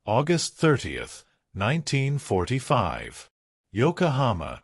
August 30th, 1945. Yokohama,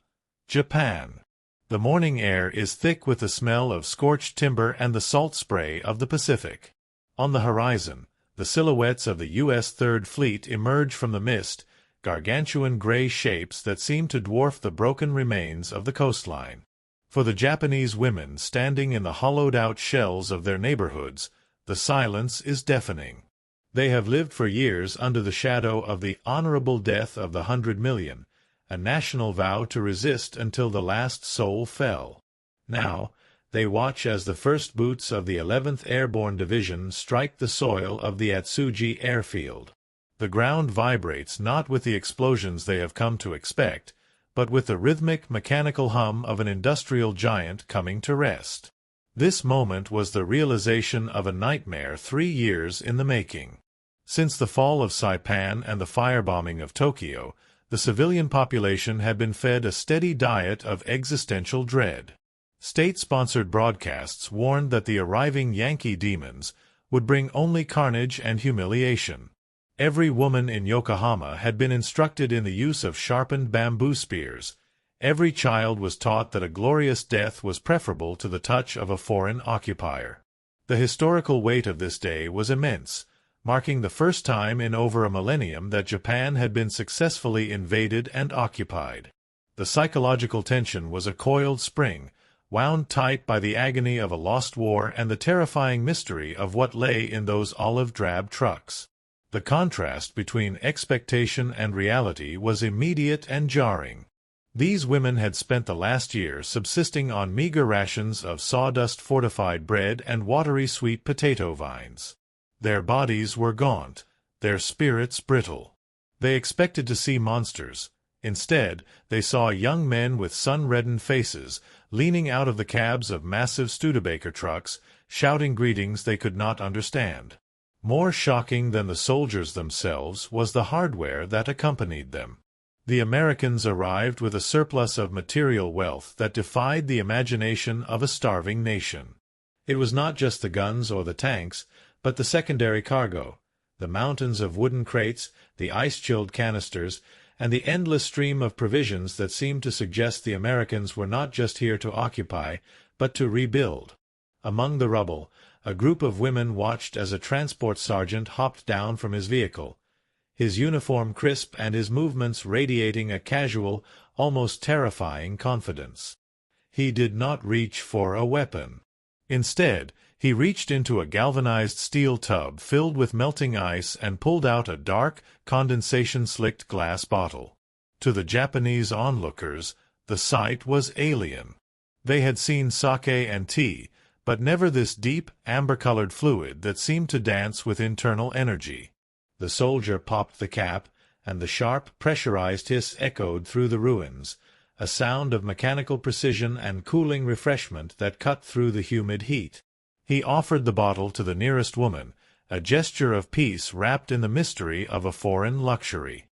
Japan. The morning air is thick with the smell of scorched timber and the salt spray of the Pacific. On the horizon, the silhouettes of the U.S. Third Fleet emerge from the mist, gargantuan gray shapes that seem to dwarf the broken remains of the coastline. For the Japanese women standing in the hollowed-out shells of their neighborhoods, the silence is deafening. They have lived for years under the shadow of the honorable death of the 100 million, a national vow to resist until the last soul fell. Now, they watch as the first boots of the 11th Airborne Division strike the soil of the Atsugi airfield. The ground vibrates not with the explosions they have come to expect, but with the rhythmic mechanical hum of an industrial giant coming to rest. This moment was the realization of a nightmare 3 years in the making. Since the fall of Saipan and the firebombing of Tokyo, the civilian population had been fed a steady diet of existential dread. State-sponsored broadcasts warned that the arriving Yankee demons would bring only carnage and humiliation. Every woman in Yokohama had been instructed in the use of sharpened bamboo spears. Every child was taught that a glorious death was preferable to the touch of a foreign occupier. The historical weight of this day was immense, marking the first time in over a millennium that Japan had been successfully invaded and occupied. The psychological tension was a coiled spring, wound tight by the agony of a lost war and the terrifying mystery of what lay in those olive-drab trucks. The contrast between expectation and reality was immediate and jarring. These women had spent the last year subsisting on meager rations of sawdust-fortified bread and watery sweet potato vines. Their bodies were gaunt, their spirits brittle. They expected to see monsters. Instead, they saw young men with sun-reddened faces, leaning out of the cabs of massive Studebaker trucks, shouting greetings they could not understand. More shocking than the soldiers themselves was the hardware that accompanied them. The Americans arrived with a surplus of material wealth that defied the imagination of a starving nation. It was not just the guns or the tanks, but the secondary cargo, the mountains of wooden crates, the ice-chilled canisters, and the endless stream of provisions that seemed to suggest the Americans were not just here to occupy, but to rebuild. Among the rubble, a group of women watched as a transport sergeant hopped down from his vehicle, his uniform crisp and his movements radiating a casual, almost terrifying confidence. He did not reach for a weapon. Instead, he reached into a galvanized steel tub filled with melting ice and pulled out a dark, condensation-slicked glass bottle. To the Japanese onlookers, the sight was alien. They had seen sake and tea, but never this deep, amber-colored fluid that seemed to dance with internal energy. The soldier popped the cap, and the sharp, pressurized hiss echoed through the ruins, a sound of mechanical precision and cooling refreshment that cut through the humid heat. He offered the bottle to the nearest woman, a gesture of peace wrapped in the mystery of a foreign luxury.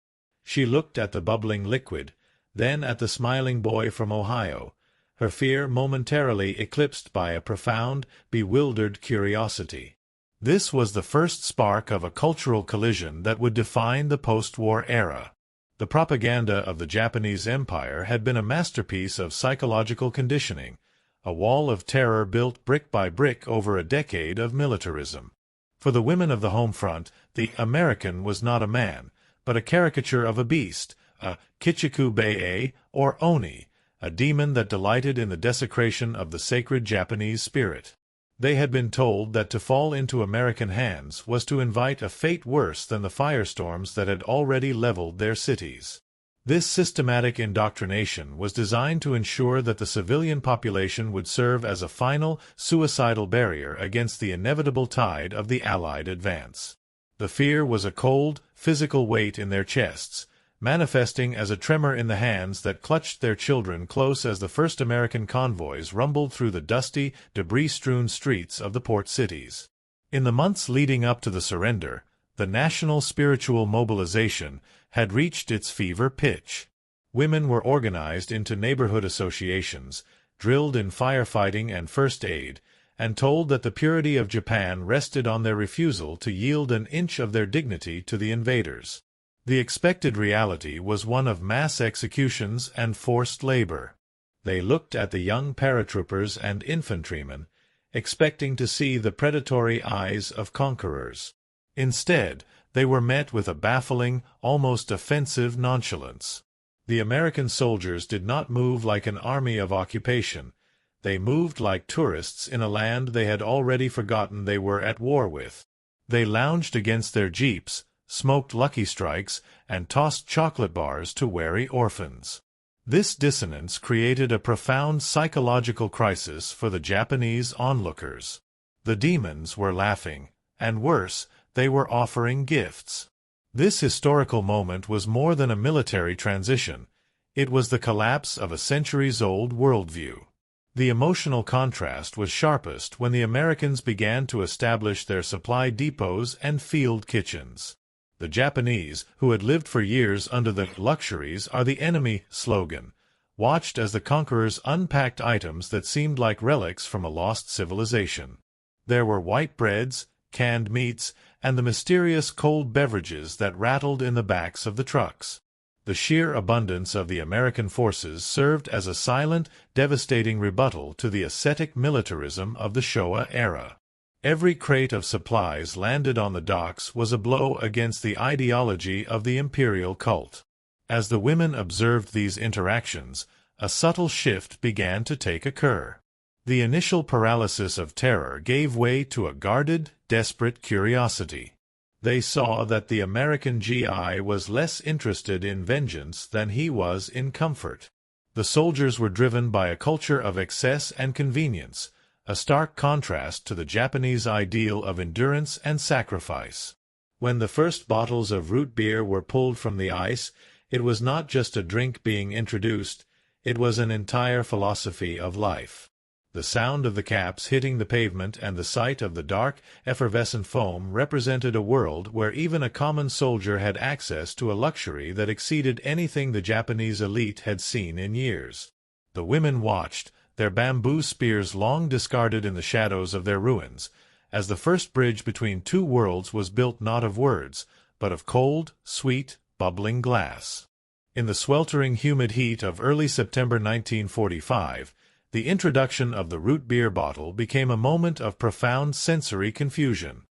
She looked at the bubbling liquid, then at the smiling boy from Ohio, her fear momentarily eclipsed by a profound, bewildered curiosity. This was the first spark of a cultural collision that would define the post-war era. The propaganda of the Japanese Empire had been a masterpiece of psychological conditioning, a wall of terror built brick by brick over a decade of militarism. For the women of the home front, the American was not a man, but a caricature of a beast, a kichiku-bei or oni, a demon that delighted in the desecration of the sacred Japanese spirit. They had been told that to fall into American hands was to invite a fate worse than the firestorms that had already leveled their cities. This systematic indoctrination was designed to ensure that the civilian population would serve as a final, suicidal barrier against the inevitable tide of the Allied advance. The fear was a cold, physical weight in their chests, manifesting as a tremor in the hands that clutched their children close as the first American convoys rumbled through the dusty, debris-strewn streets of the port cities. In the months leading up to the surrender, the national spiritual mobilization had reached its fever pitch. Women were organized into neighborhood associations, drilled in firefighting and first aid, and told that the purity of Japan rested on their refusal to yield an inch of their dignity to the invaders. The expected reality was one of mass executions and forced labor. They looked at the young paratroopers and infantrymen, expecting to see the predatory eyes of conquerors. Instead, they were met with a baffling, almost offensive nonchalance. The American soldiers did not move like an army of occupation. They moved like tourists in a land they had already forgotten they were at war with. They lounged against their jeeps, smoked Lucky Strikes, and tossed chocolate bars to wary orphans. This dissonance created a profound psychological crisis for the Japanese onlookers. The demons were laughing, and worse, they were offering gifts. This historical moment was more than a military transition. It was the collapse of a centuries-old worldview. The emotional contrast was sharpest when the Americans began to establish their supply depots and field kitchens. The Japanese, who had lived for years under the "luxuries are the enemy" slogan, watched as the conquerors unpacked items that seemed like relics from a lost civilization. There were white breads, canned meats, and the mysterious cold beverages that rattled in the backs of the trucks. The sheer abundance of the American forces served as a silent, devastating rebuttal to the ascetic militarism of the Showa era. Every crate of supplies landed on the docks was a blow against the ideology of the imperial cult. As the women observed these interactions, a subtle shift began to occur. The initial paralysis of terror gave way to a guarded, desperate curiosity. They saw that the American GI was less interested in vengeance than he was in comfort. The soldiers were driven by a culture of excess and convenience, a stark contrast to the Japanese ideal of endurance and sacrifice. When the first bottles of root beer were pulled from the ice, it was not just a drink being introduced, it was an entire philosophy of life. The sound of the caps hitting the pavement and the sight of the dark, effervescent foam represented a world where even a common soldier had access to a luxury that exceeded anything the Japanese elite had seen in years. The women watched, their bamboo spears long discarded in the shadows of their ruins, as the first bridge between two worlds was built not of words, but of cold, sweet, bubbling glass. In the sweltering humid heat of early September 1945, the introduction of the root beer bottle became a moment of profound sensory confusion.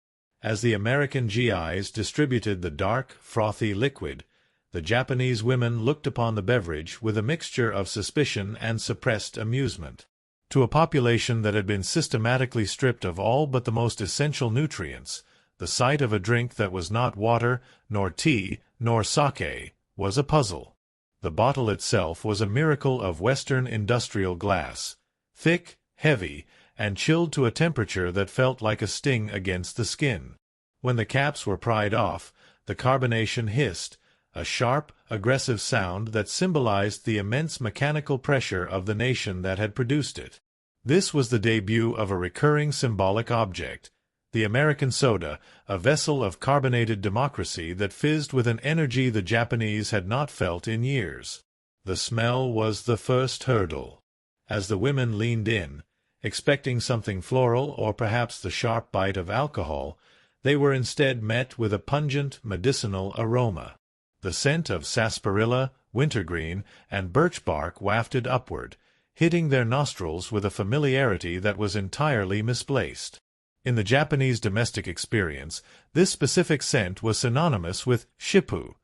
As the American GIs distributed the dark, frothy liquid, the Japanese women looked upon the beverage with a mixture of suspicion and suppressed amusement. To a population that had been systematically stripped of all but the most essential nutrients, the sight of a drink that was not water, nor tea, nor sake, was a puzzle. The bottle itself was a miracle of Western industrial glass, thick, heavy, and chilled to a temperature that felt like a sting against the skin. When the caps were pried off, the carbonation hissed, a sharp, aggressive sound that symbolized the immense mechanical pressure of the nation that had produced it. This was the debut of a recurring symbolic object, the American soda, a vessel of carbonated democracy that fizzed with an energy the Japanese had not felt in years. The smell was the first hurdle. As the women leaned in, expecting something floral or perhaps the sharp bite of alcohol, they were instead met with a pungent, medicinal aroma. The scent of sarsaparilla, wintergreen, and birch bark wafted upward, hitting their nostrils with a familiarity that was entirely misplaced. In the Japanese domestic experience, this specific scent was synonymous with shippu,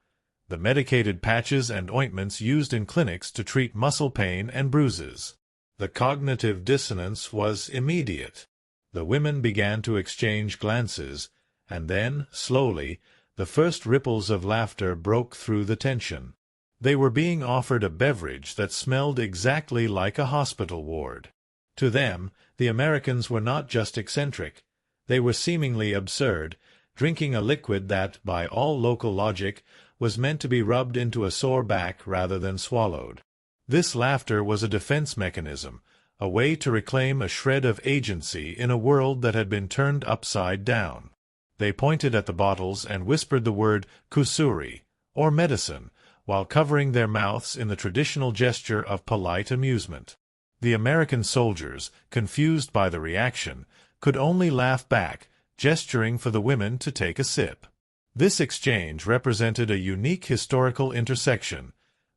the medicated patches and ointments used in clinics to treat muscle pain and bruises. The cognitive dissonance was immediate. The women began to exchange glances, and then, slowly, the first ripples of laughter broke through the tension. They were being offered a beverage that smelled exactly like a hospital ward. To them, the Americans were not just eccentric. They were seemingly absurd, drinking a liquid that, by all local logic, was meant to be rubbed into a sore back rather than swallowed. This laughter was a defense mechanism, a way to reclaim a shred of agency in a world that had been turned upside down. They pointed at the bottles and whispered the word kusuri, or medicine, while covering their mouths in the traditional gesture of polite amusement. The American soldiers, confused by the reaction, could only laugh back, gesturing for the women to take a sip. This exchange represented a unique historical intersection,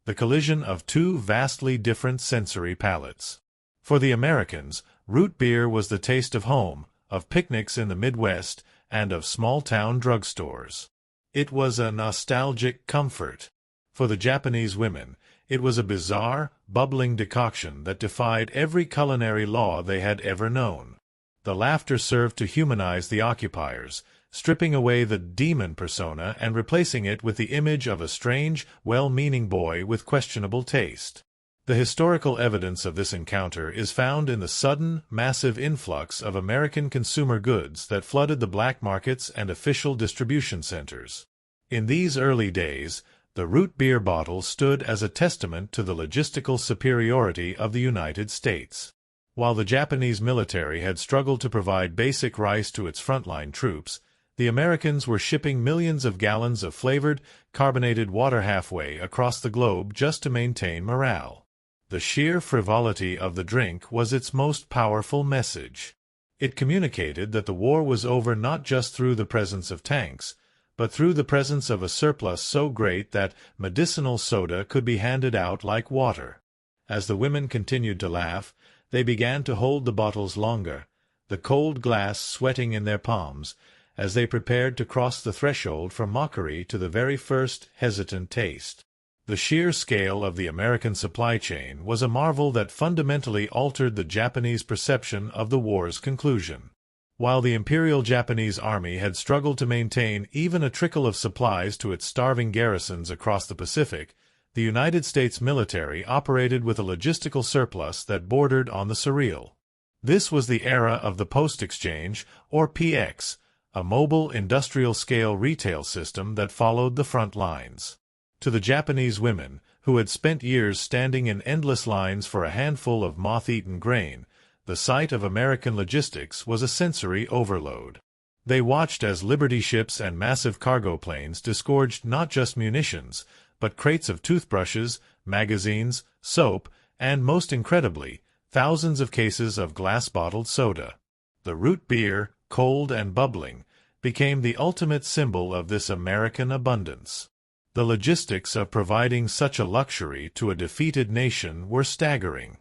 the collision of two vastly different sensory palettes. For the Americans, root beer was the taste of home, of picnics in the Midwest, and of small-town drugstores. It was a nostalgic comfort. For the Japanese women, it was a bizarre, bubbling decoction that defied every culinary law they had ever known. The laughter served to humanize the occupiers, stripping away the demon persona and replacing it with the image of a strange, well-meaning boy with questionable taste. The historical evidence of this encounter is found in the sudden, massive influx of American consumer goods that flooded the black markets and official distribution centers. In these early days, the root beer bottle stood as a testament to the logistical superiority of the United States. While the Japanese military had struggled to provide basic rice to its frontline troops, the Americans were shipping millions of gallons of flavored, carbonated water halfway across the globe just to maintain morale. The sheer frivolity of the drink was its most powerful message. It communicated that the war was over not just through the presence of tanks, but through the presence of a surplus so great that medicinal soda could be handed out like water. As the women continued to laugh, they began to hold the bottles longer, the cold glass sweating in their palms, as they prepared to cross the threshold from mockery to the very first hesitant taste. The sheer scale of the American supply chain was a marvel that fundamentally altered the Japanese perception of the war's conclusion. While the Imperial Japanese Army had struggled to maintain even a trickle of supplies to its starving garrisons across the Pacific, the United States military operated with a logistical surplus that bordered on the surreal. This was the era of the post-exchange, or PX, a mobile industrial-scale retail system that followed the front lines. To the Japanese women, who had spent years standing in endless lines for a handful of moth-eaten grain, the sight of American logistics was a sensory overload. They watched as Liberty ships and massive cargo planes disgorged not just munitions, but crates of toothbrushes, magazines, soap, and, most incredibly, thousands of cases of glass-bottled soda. The root beer, cold and bubbling, became the ultimate symbol of this American abundance. The logistics of providing such a luxury to a defeated nation were staggering.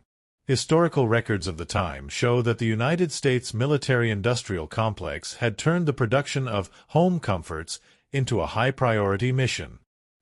Historical records of the time show that the United States military-industrial complex had turned the production of home comforts into a high-priority mission.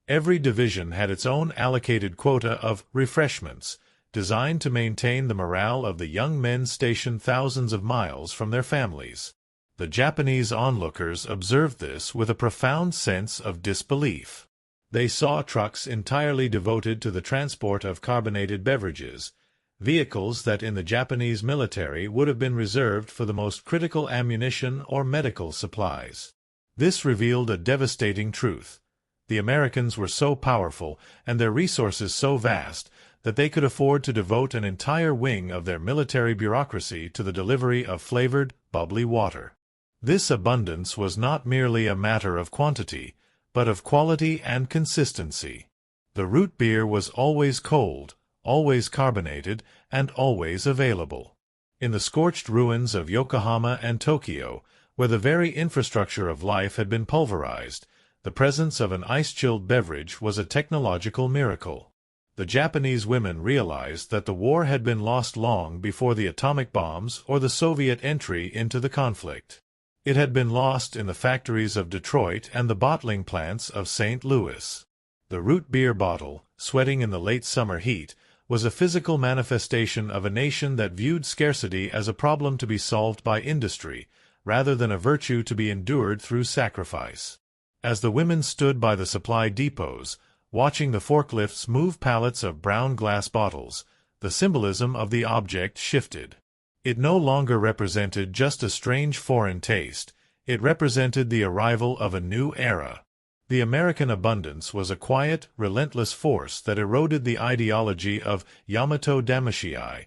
Every division had its own allocated quota of refreshments, designed to maintain the morale of the young men stationed thousands of miles from their families. The Japanese onlookers observed this with a profound sense of disbelief. They saw trucks entirely devoted to the transport of carbonated beverages, vehicles that in the Japanese military would have been reserved for the most critical ammunition or medical supplies. This revealed a devastating truth. The Americans were so powerful and their resources so vast that they could afford to devote an entire wing of their military bureaucracy to the delivery of flavored, bubbly water. This abundance was not merely a matter of quantity, but of quality and consistency. The root beer was always cold, always carbonated, and always available. In the scorched ruins of Yokohama and Tokyo, where the very infrastructure of life had been pulverized, the presence of an ice-chilled beverage was a technological miracle. The Japanese women realized that the war had been lost long before the atomic bombs or the Soviet entry into the conflict. It had been lost in the factories of Detroit and the bottling plants of St. Louis. The root beer bottle, sweating in the late summer heat, was a physical manifestation of a nation that viewed scarcity as a problem to be solved by industry, rather than a virtue to be endured through sacrifice. As the women stood by the supply depots, watching the forklifts move pallets of brown glass bottles, the symbolism of the object shifted. It no longer represented just a strange foreign taste, it represented the arrival of a new era. The American abundance was a quiet, relentless force that eroded the ideology of Yamato Damashii,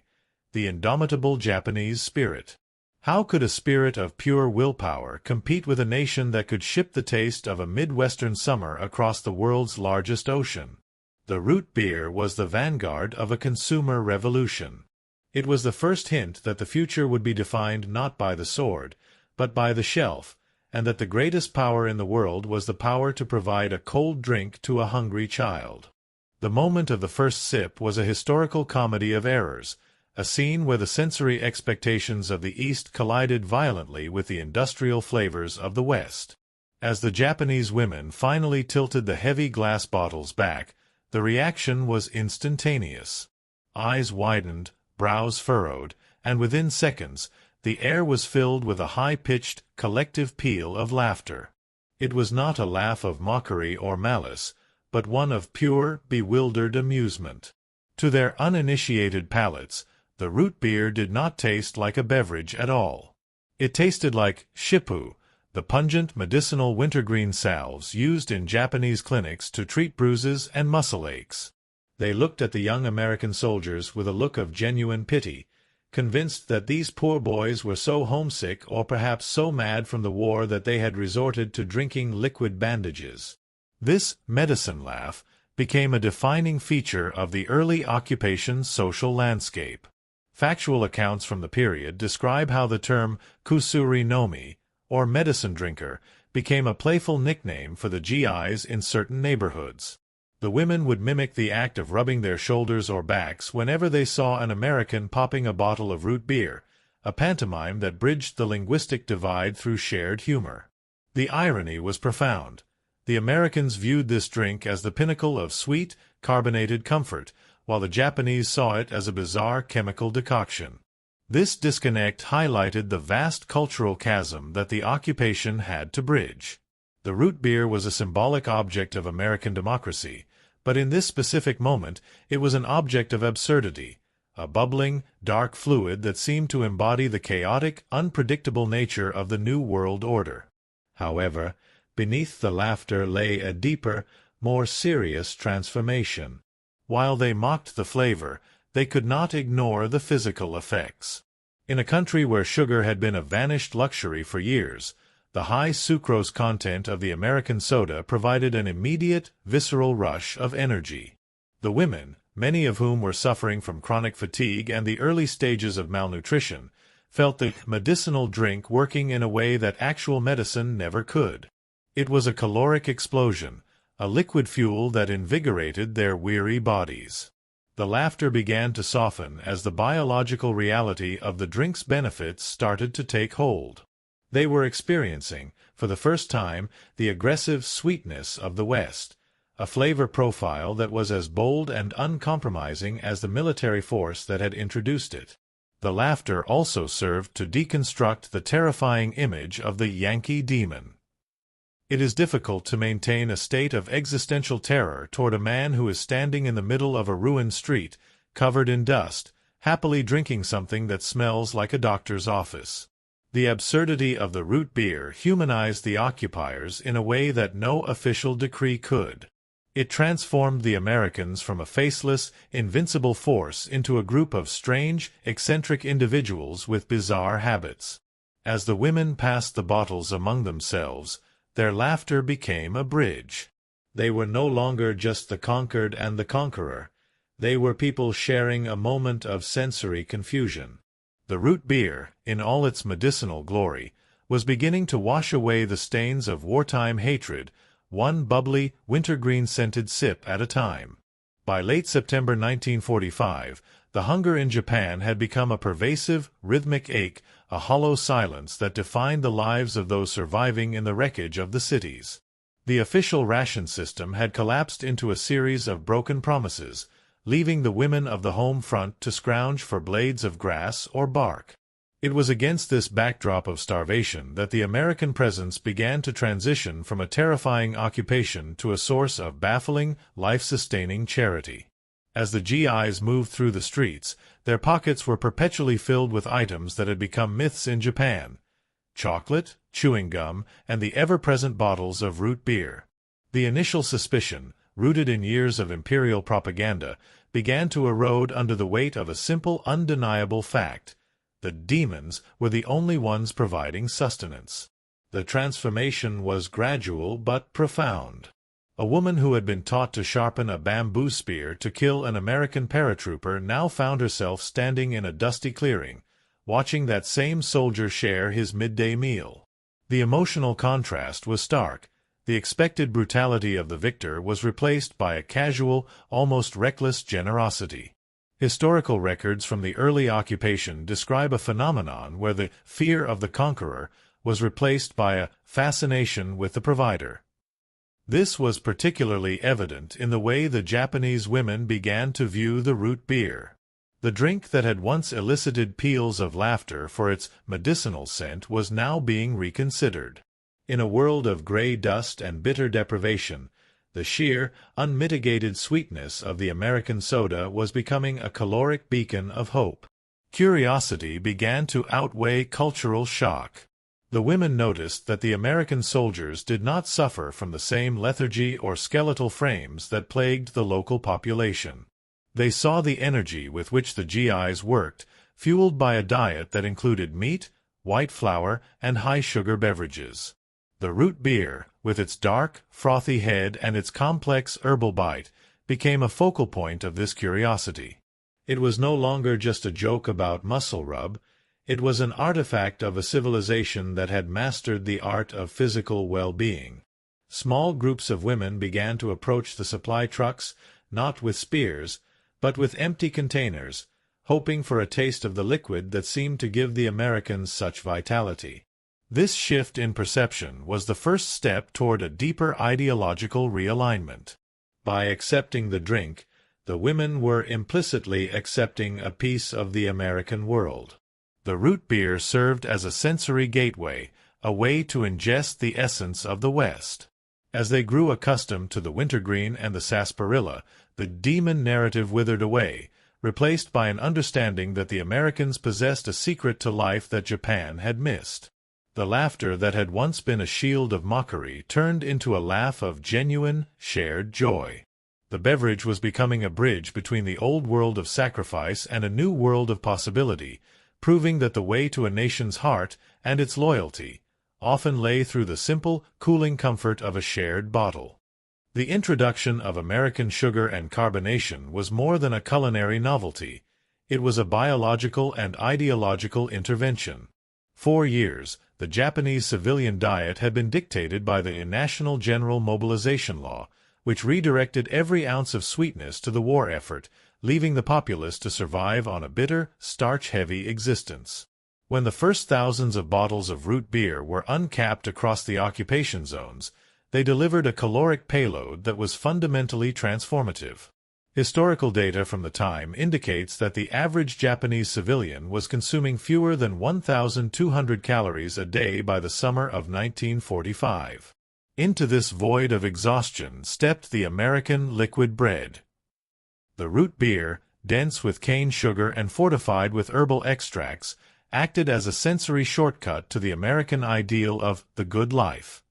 the indomitable Japanese spirit. How could a spirit of pure willpower compete with a nation that could ship the taste of a Midwestern summer across the world's largest ocean? The root beer was the vanguard of a consumer revolution. It was the first hint that the future would be defined not by the sword, but by the shelf, and that the greatest power in the world was the power to provide a cold drink to a hungry child. The moment of the first sip was a historical comedy of errors, a scene where the sensory expectations of the East collided violently with the industrial flavors of the West. As the Japanese women finally tilted the heavy glass bottles back, the reaction was instantaneous. Eyes widened, brows furrowed, and within seconds, the air was filled with a high-pitched, collective peal of laughter. It was not a laugh of mockery or malice, but one of pure, bewildered amusement. To their uninitiated palates, the root beer did not taste like a beverage at all. It tasted like shippu, the pungent medicinal wintergreen salves used in Japanese clinics to treat bruises and muscle aches. They looked at the young American soldiers with a look of genuine pity, convinced that these poor boys were so homesick or perhaps so mad from the war that they had resorted to drinking liquid bandages. This medicine laugh became a defining feature of the early occupation social landscape. Factual accounts from the period describe how the term kusuri nomi, or medicine drinker, became a playful nickname for the GIs in certain neighborhoods. The women would mimic the act of rubbing their shoulders or backs whenever they saw an American popping a bottle of root beer, a pantomime that bridged the linguistic divide through shared humor. The irony was profound. The Americans viewed this drink as the pinnacle of sweet, carbonated comfort, while the Japanese saw it as a bizarre chemical decoction. This disconnect highlighted the vast cultural chasm that the occupation had to bridge. The root beer was a symbolic object of American democracy, but in this specific moment it was an object of absurdity, a bubbling, dark fluid that seemed to embody the chaotic, unpredictable nature of the New World Order. However, beneath the laughter lay a deeper, more serious transformation. While they mocked the flavor, they could not ignore the physical effects. In a country where sugar had been a vanished luxury for years, the high sucrose content of the American soda provided an immediate, visceral rush of energy. The women, many of whom were suffering from chronic fatigue and the early stages of malnutrition, felt the medicinal drink working in a way that actual medicine never could. It was a caloric explosion, a liquid fuel that invigorated their weary bodies. The laughter began to soften as the biological reality of the drink's benefits started to take hold. They were experiencing, for the first time, the aggressive sweetness of the West, a flavor profile that was as bold and uncompromising as the military force that had introduced it. The laughter also served to deconstruct the terrifying image of the Yankee demon. It is difficult to maintain a state of existential terror toward a man who is standing in the middle of a ruined street, covered in dust, happily drinking something that smells like a doctor's office. The absurdity of the root beer humanized the occupiers in a way that no official decree could. It transformed the Americans from a faceless, invincible force into a group of strange, eccentric individuals with bizarre habits. As the women passed the bottles among themselves, their laughter became a bridge. They were no longer just the conquered and the conqueror. They were people sharing a moment of sensory confusion. The root beer, in all its medicinal glory, was beginning to wash away the stains of wartime hatred, one bubbly, wintergreen-scented sip at a time. By late September 1945, the hunger in Japan had become a pervasive, rhythmic ache, a hollow silence that defined the lives of those surviving in the wreckage of the cities. The official ration system had collapsed into a series of broken promises, leaving the women of the home front to scrounge for blades of grass or bark. It was against this backdrop of starvation that the American presence began to transition from a terrifying occupation to a source of baffling, life-sustaining charity. As the GIs moved through the streets, their pockets were perpetually filled with items that had become myths in Japan: chocolate, chewing gum, and the ever-present bottles of root beer. The initial suspicion, rooted in years of imperial propaganda, began to erode under the weight of a simple, undeniable fact: the demons were the only ones providing sustenance. The transformation was gradual but profound. A woman who had been taught to sharpen a bamboo spear to kill an American paratrooper now found herself standing in a dusty clearing, watching that same soldier share his midday meal. The emotional contrast was stark. The expected brutality of the victor was replaced by a casual, almost reckless generosity. Historical records from the early occupation describe a phenomenon where the fear of the conqueror was replaced by a fascination with the provider. This was particularly evident in the way the Japanese women began to view the root beer. The drink that had once elicited peals of laughter for its medicinal scent was now being reconsidered. In a world of gray dust and bitter deprivation, the sheer, unmitigated sweetness of the American soda was becoming a caloric beacon of hope. Curiosity began to outweigh cultural shock. The women noticed that the American soldiers did not suffer from the same lethargy or skeletal frames that plagued the local population. They saw the energy with which the GIs worked, fueled by a diet that included meat, white flour, and high-sugar beverages. The root beer, with its dark, frothy head and its complex herbal bite, became a focal point of this curiosity. It was no longer just a joke about muscle rub. It was an artifact of a civilization that had mastered the art of physical well-being. Small groups of women began to approach the supply trucks, not with spears, but with empty containers, hoping for a taste of the liquid that seemed to give the Americans such vitality. This shift in perception was the first step toward a deeper ideological realignment. By accepting the drink, the women were implicitly accepting a piece of the American world. The root beer served as a sensory gateway, a way to ingest the essence of the West. As they grew accustomed to the wintergreen and the sarsaparilla, the demon narrative withered away, replaced by an understanding that the Americans possessed a secret to life that Japan had missed. The laughter that had once been a shield of mockery turned into a laugh of genuine, shared joy. The beverage was becoming a bridge between the old world of sacrifice and a new world of possibility, proving that the way to a nation's heart and its loyalty often lay through the simple, cooling comfort of a shared bottle. The introduction of American sugar and carbonation was more than a culinary novelty. It was a biological and ideological intervention. For years, the Japanese civilian diet had been dictated by the National General Mobilization Law, which redirected every ounce of sweetness to the war effort, leaving the populace to survive on a bitter, starch-heavy existence. When the first thousands of bottles of root beer were uncapped across the occupation zones, they delivered a caloric payload that was fundamentally transformative. Historical data from the time indicates that the average Japanese civilian was consuming fewer than 1,200 calories a day by the summer of 1945. Into this void of exhaustion stepped the American liquid bread. The root beer, dense with cane sugar and fortified with herbal extracts, acted as a sensory shortcut to the American ideal of the good life.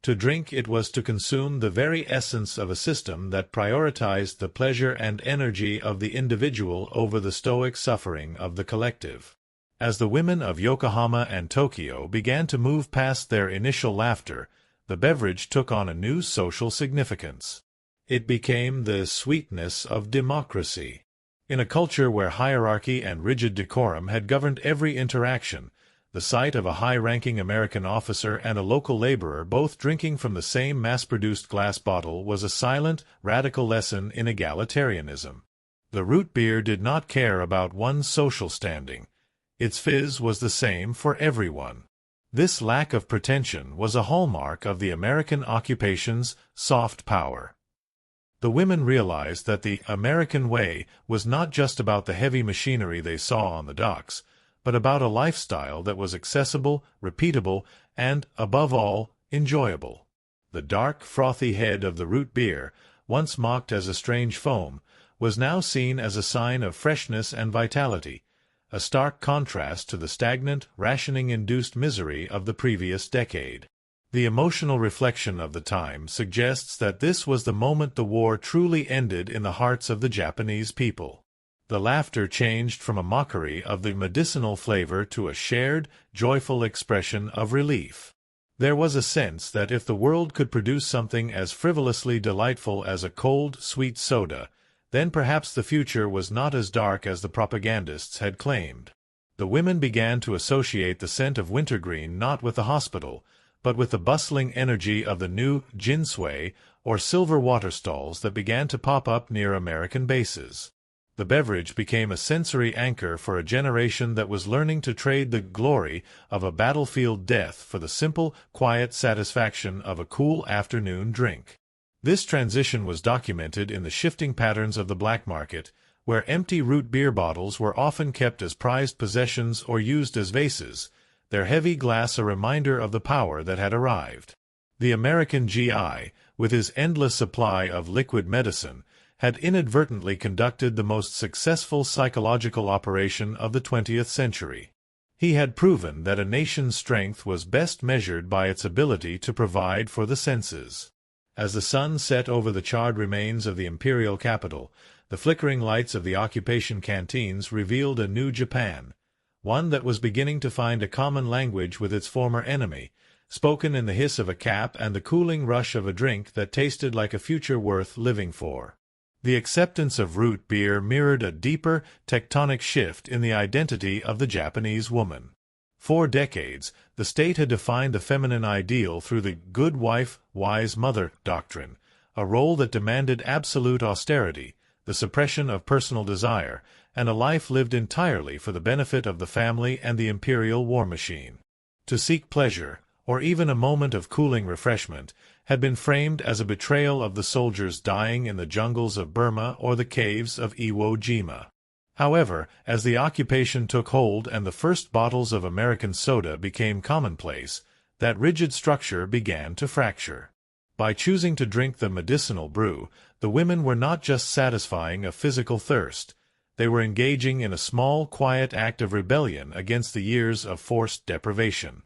To drink it was to consume the very essence of a system that prioritized the pleasure and energy of the individual over the stoic suffering of the collective. As the women of Yokohama and Tokyo began to move past their initial laughter, the beverage took on a new social significance. It became the sweetness of democracy. In a culture where hierarchy and rigid decorum had governed every interaction, the sight of a high-ranking American officer and a local laborer both drinking from the same mass-produced glass bottle was a silent, radical lesson in egalitarianism. The root beer did not care about one's social standing. Its fizz was the same for everyone. This lack of pretension was a hallmark of the American occupation's soft power. The women realized that the American way was not just about the heavy machinery they saw on the docks, but about a lifestyle that was accessible, repeatable, and, above all, enjoyable. The dark, frothy head of the root beer, once mocked as a strange foam, was now seen as a sign of freshness and vitality, a stark contrast to the stagnant, rationing-induced misery of the previous decade. The emotional reflection of the time suggests that this was the moment the war truly ended in the hearts of the Japanese people. The laughter changed from a mockery of the medicinal flavor to a shared, joyful expression of relief. There was a sense that if the world could produce something as frivolously delightful as a cold, sweet soda, then perhaps the future was not as dark as the propagandists had claimed. The women began to associate the scent of wintergreen not with the hospital, but with the bustling energy of the new jinsui, or silver water stalls that began to pop up near American bases. The beverage became a sensory anchor for a generation that was learning to trade the glory of a battlefield death for the simple, quiet satisfaction of a cool afternoon drink. This transition was documented in the shifting patterns of the black market, where empty root beer bottles were often kept as prized possessions or used as vases, their heavy glass a reminder of the power that had arrived. The American GI, with his endless supply of liquid medicine, had inadvertently conducted the most successful psychological operation of the 20th century. He had proven that a nation's strength was best measured by its ability to provide for the senses. As the sun set over the charred remains of the imperial capital, the flickering lights of the occupation canteens revealed a new Japan, one that was beginning to find a common language with its former enemy, spoken in the hiss of a cap and the cooling rush of a drink that tasted like a future worth living for. The acceptance of root beer mirrored a deeper, tectonic shift in the identity of the Japanese woman. For decades, the state had defined the feminine ideal through the good wife, wise mother doctrine, a role that demanded absolute austerity, the suppression of personal desire, and a life lived entirely for the benefit of the family and the imperial war machine. To seek pleasure, or even a moment of cooling refreshment, had been framed as a betrayal of the soldiers dying in the jungles of Burma or the caves of Iwo Jima. However, as the occupation took hold and the first bottles of American soda became commonplace, that rigid structure began to fracture. By choosing to drink the medicinal brew, the women were not just satisfying a physical thirst. They were engaging in a small, quiet act of rebellion against the years of forced deprivation.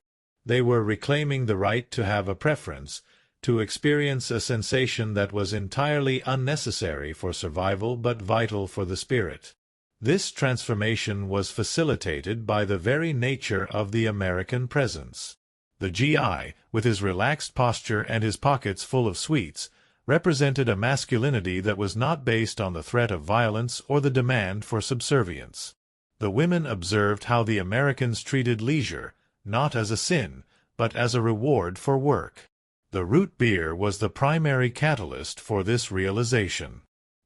They were reclaiming the right to have a preference, to experience a sensation that was entirely unnecessary for survival but vital for the spirit. This transformation was facilitated by the very nature of the American presence. The GI, with his relaxed posture and his pockets full of sweets, represented a masculinity that was not based on the threat of violence or the demand for subservience. The women observed how the Americans treated leisure, not as a sin, but as a reward for work. The root beer was the primary catalyst for this realization.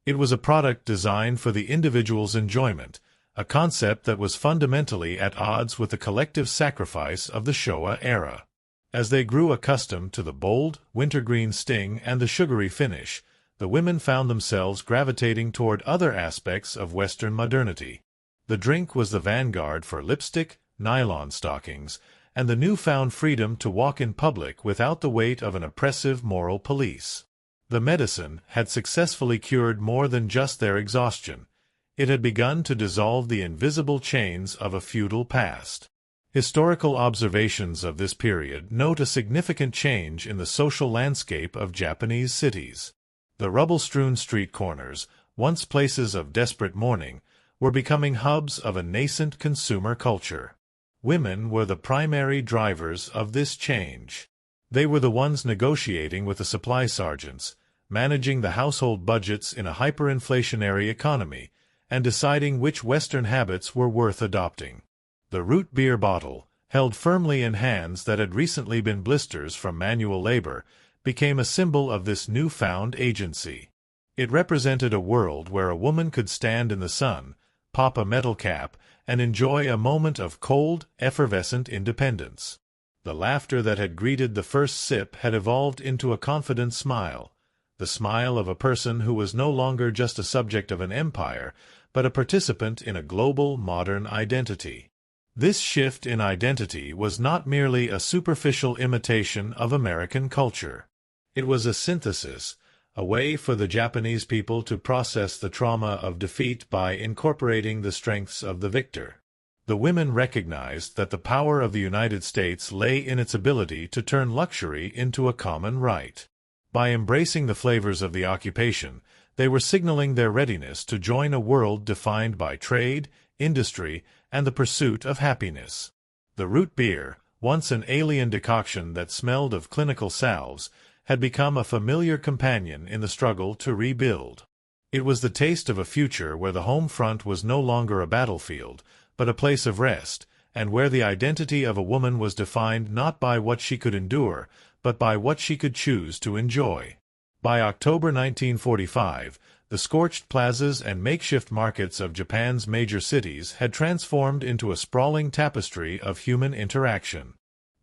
It was a product designed for the individual's enjoyment, a concept that was fundamentally at odds with the collective sacrifice of the Showa era. As they grew accustomed to the bold, wintergreen sting and the sugary finish, the women found themselves gravitating toward other aspects of Western modernity. The drink was the vanguard for lipstick, nylon stockings, and the newfound freedom to walk in public without the weight of an oppressive moral police. The medicine had successfully cured more than just their exhaustion. It had begun to dissolve the invisible chains of a feudal past. Historical observations of this period note a significant change in the social landscape of Japanese cities. The rubble-strewn street corners, once places of desperate mourning, were becoming hubs of a nascent consumer culture. Women were the primary drivers of this change. They were the ones negotiating with the supply sergeants, managing the household budgets in a hyperinflationary economy, and deciding which Western habits were worth adopting. The root beer bottle, held firmly in hands that had recently been blisters from manual labor, became a symbol of this newfound agency. It represented a world where a woman could stand in the sun, pop a metal cap, and enjoy a moment of cold, effervescent independence. The laughter that had greeted the first sip had evolved into a confident smile, the smile of a person who was no longer just a subject of an empire, but a participant in a global, modern identity. This shift in identity was not merely a superficial imitation of American culture. It was a synthesis, a way for the Japanese people to process the trauma of defeat by incorporating the strengths of the victor. The women recognized that the power of the United States lay in its ability to turn luxury into a common right. By embracing the flavors of the occupation, they were signaling their readiness to join a world defined by trade, industry, and the pursuit of happiness. The root beer, once an alien decoction that smelled of clinical salves, had become a familiar companion in the struggle to rebuild. It was the taste of a future where the home front was no longer a battlefield, but a place of rest, and where the identity of a woman was defined not by what she could endure, but by what she could choose to enjoy. By October 1945, the scorched plazas and makeshift markets of Japan's major cities had transformed into a sprawling tapestry of human interaction.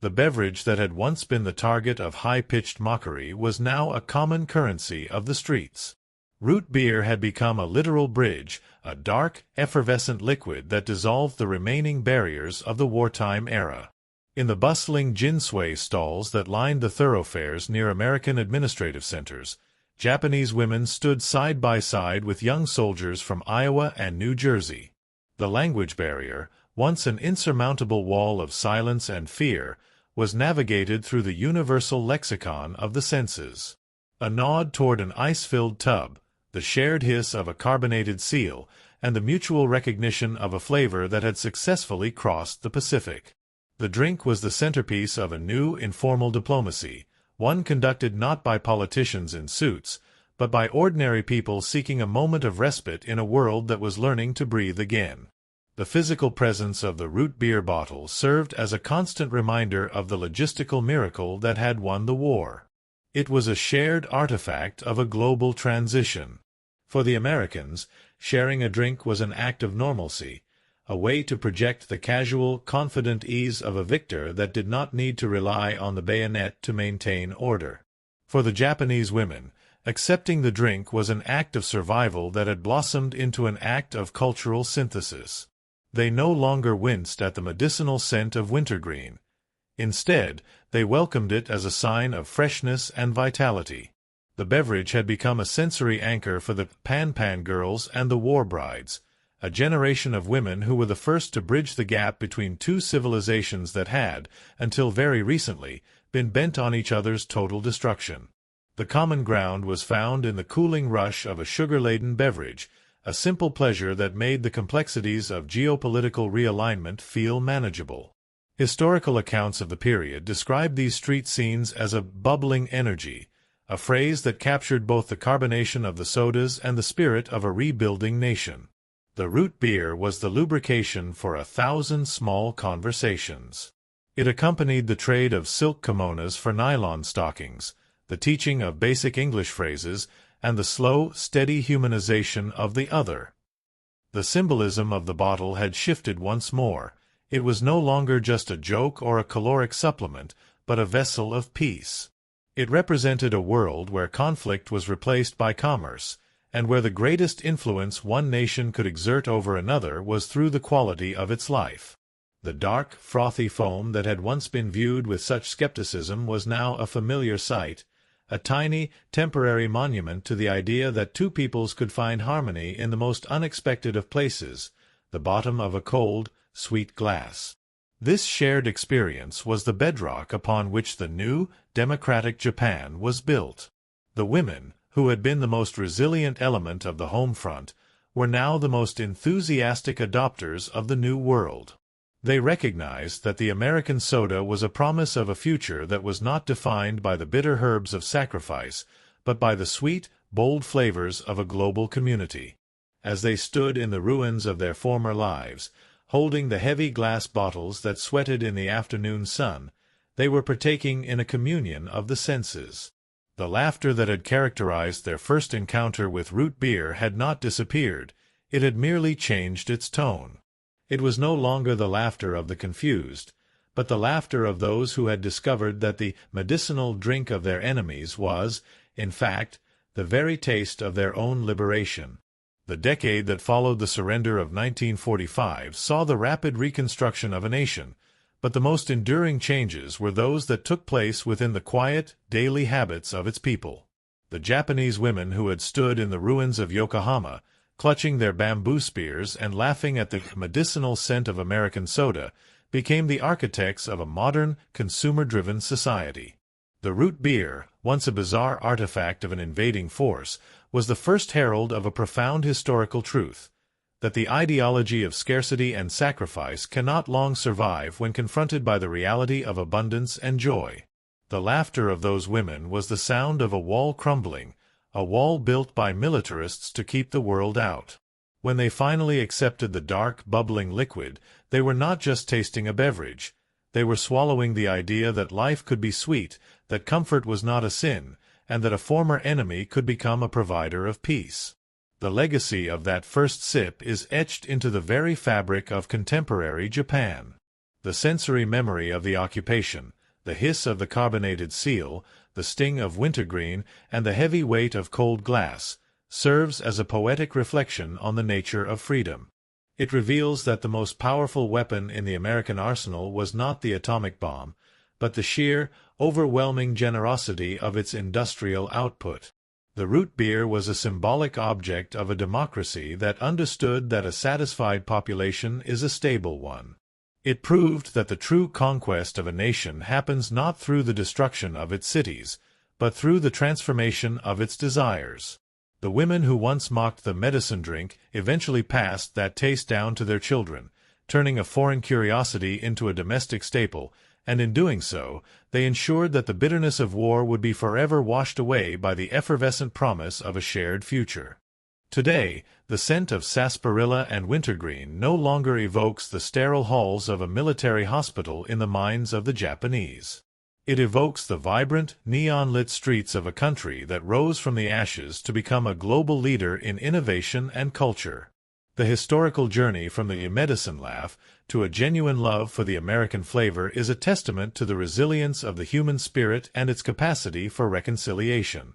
The beverage that had once been the target of high-pitched mockery was now a common currency of the streets. Root beer had become a literal bridge, a dark, effervescent liquid that dissolved the remaining barriers of the wartime era. In the bustling ginsui stalls that lined the thoroughfares near American administrative centers, Japanese women stood side by side with young soldiers from Iowa and New Jersey. The language barrier, once an insurmountable wall of silence and fear, was navigated through the universal lexicon of the senses. A nod toward an ice-filled tub, the shared hiss of a carbonated seal, and the mutual recognition of a flavor that had successfully crossed the Pacific. The drink was the centerpiece of a new informal diplomacy, one conducted not by politicians in suits, but by ordinary people seeking a moment of respite in a world that was learning to breathe again. The physical presence of the root beer bottle served as a constant reminder of the logistical miracle that had won the war. It was a shared artifact of a global transition. For the Americans, sharing a drink was an act of normalcy, a way to project the casual, confident ease of a victor that did not need to rely on the bayonet to maintain order. For the Japanese women, accepting the drink was an act of survival that had blossomed into an act of cultural synthesis. They no longer winced at the medicinal scent of wintergreen. Instead, they welcomed it as a sign of freshness and vitality. The beverage had become a sensory anchor for the pan-pan girls and the war brides, a generation of women who were the first to bridge the gap between two civilizations that had, until very recently, been bent on each other's total destruction. The common ground was found in the cooling rush of a sugar-laden beverage, a simple pleasure that made the complexities of geopolitical realignment feel manageable. Historical accounts of the period describe these street scenes as a bubbling energy, a phrase that captured both the carbonation of the sodas and the spirit of a rebuilding nation. The root beer was the lubrication for 1,000 small conversations. It accompanied the trade of silk kimonos for nylon stockings, the teaching of basic English phrases, and the slow, steady humanization of the other. The symbolism of the bottle had shifted once more. It was no longer just a joke or a caloric supplement, but a vessel of peace. It represented a world where conflict was replaced by commerce, and where the greatest influence one nation could exert over another was through the quality of its life. The dark, frothy foam that had once been viewed with such skepticism was now a familiar sight, a tiny, temporary monument to the idea that two peoples could find harmony in the most unexpected of places, the bottom of a cold, sweet glass. This shared experience was the bedrock upon which the new, democratic Japan was built. The women, who had been the most resilient element of the home front, were now the most enthusiastic adopters of the new world. They recognized that the American soda was a promise of a future that was not defined by the bitter herbs of sacrifice, but by the sweet, bold flavors of a global community. As they stood in the ruins of their former lives, holding the heavy glass bottles that sweated in the afternoon sun, they were partaking in a communion of the senses. The laughter that had characterized their first encounter with root beer had not disappeared, it had merely changed its tone. It was no longer the laughter of the confused, but the laughter of those who had discovered that the medicinal drink of their enemies was, in fact, the very taste of their own liberation. The decade that followed the surrender of 1945 saw the rapid reconstruction of a nation, but the most enduring changes were those that took place within the quiet, daily habits of its people. The Japanese women who had stood in the ruins of Yokohama, clutching their bamboo spears and laughing at the medicinal scent of American soda, became the architects of a modern, consumer-driven society. The root beer, once a bizarre artifact of an invading force, was the first herald of a profound historical truth. that the ideology of scarcity and sacrifice cannot long survive when confronted by the reality of abundance and joy. The laughter of those women was the sound of a wall crumbling, a wall built by militarists to keep the world out. When they finally accepted the dark, bubbling liquid, they were not just tasting a beverage. They were swallowing the idea that life could be sweet, that comfort was not a sin, and that a former enemy could become a provider of peace. The legacy of that first sip is etched into the very fabric of contemporary Japan. The sensory memory of the occupation, the hiss of the carbonated seal, the sting of wintergreen, and the heavy weight of cold glass, serves as a poetic reflection on the nature of freedom. It reveals that the most powerful weapon in the American arsenal was not the atomic bomb, but the sheer, overwhelming generosity of its industrial output. The root beer was a symbolic object of a democracy that understood that a satisfied population is a stable one. It proved that the true conquest of a nation happens not through the destruction of its cities, but through the transformation of its desires. The women who once mocked the medicine drink eventually passed that taste down to their children, turning a foreign curiosity into a domestic staple, and in doing so, they ensured that the bitterness of war would be forever washed away by the effervescent promise of a shared future. Today, the scent of sarsaparilla and wintergreen no longer evokes the sterile halls of a military hospital in the minds of the Japanese. It evokes the vibrant, neon-lit streets of a country that rose from the ashes to become a global leader in innovation and culture. The historical journey from the medicine laugh to a genuine love for the American flavor is a testament to the resilience of the human spirit and its capacity for reconciliation.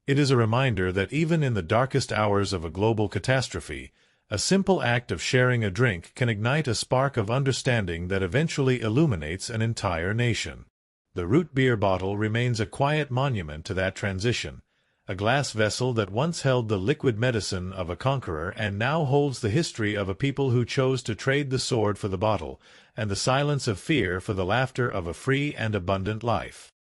It is a reminder that even in the darkest hours of a global catastrophe, a simple act of sharing a drink can ignite a spark of understanding that eventually illuminates an entire nation. The root beer bottle remains a quiet monument to that transition, a glass vessel that once held the liquid medicine of a conqueror and now holds the history of a people who chose to trade the sword for the bottle, and the silence of fear for the laughter of a free and abundant life.